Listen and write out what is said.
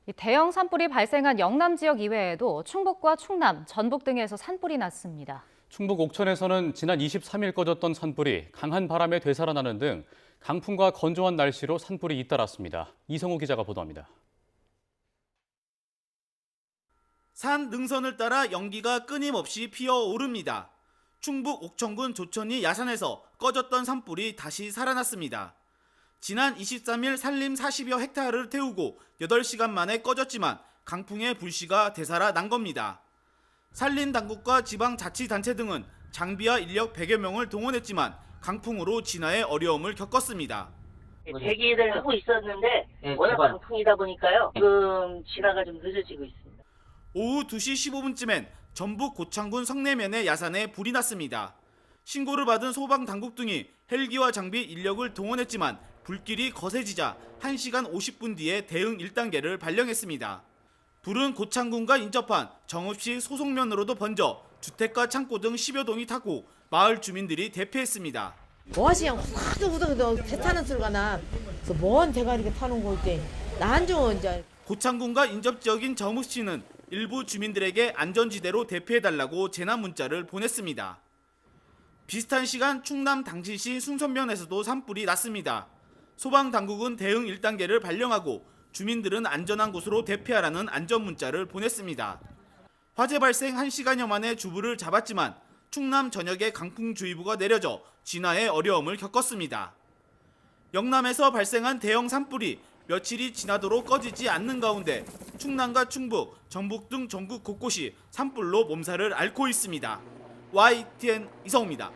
이 대형 산불이 발생한 영남 지역 이외에도 충북과 충남, 전북 등에서 산불이 났습니다. 충북 옥천에서는 지난 23일 꺼졌던 산불이 강한 바람에 되살아나는 등 강풍과 건조한 날씨로 산불이 잇따랐습니다. 이성우 기자가 보도합니다. 산 능선을 따라 연기가 끊임없이 피어오릅니다. 충북 옥천군 조천리 야산에서 꺼졌던 산불이 다시 살아났습니다. 지난 23일 산림 40여 헥타르를 태우고 8시간 만에 꺼졌지만 강풍의 불씨가 되살아난 겁니다. 산림당국과 지방자치단체 등은 장비와 인력 100여 명을 동원했지만 강풍으로 진화에 어려움을 겪었습니다. 대기를 하고 있었는데 워낙 강풍이다 보니까요. 지금 진화가 좀 늦어지고 있습니다. 오후 2시 15분쯤엔 전북 고창군 성내면의 야산에 불이 났습니다. 신고를 받은 소방당국 등이 헬기와 장비 인력을 동원했지만 불길이 거세지자 1시간 50분 뒤에 대응 1단계를 발령했습니다. 불은 고창군과 인접한 정읍시 소송면으로도 번져 주택과 창고 등 10여 동이 타고 마을 주민들이 대피했습니다. 뭐하시 그냥 후두후두 배 타는 소리가 나. 그래서 뭔 대가 이렇게 타는 거 있대. 난 좀 이제. 고창군과 인접 지역인 정읍시는 일부 주민들에게 안전지대로 대피해달라고 재난 문자를 보냈습니다. 비슷한 시간 충남 당진시 숭선면에서도 산불이 났습니다. 소방당국은 대응 1단계를 발령하고 주민들은 안전한 곳으로 대피하라는 안전 문자를 보냈습니다. 화재 발생 1시간여 만에 주부를 잡았지만 충남 전역에 강풍주의보가 내려져 진화에 어려움을 겪었습니다. 영남에서 발생한 대형 산불이 며칠이 지나도록 꺼지지 않는 가운데 충남과 충북, 전북 등 전국 곳곳이 산불로 몸살을 앓고 있습니다. YTN 이성우입니다.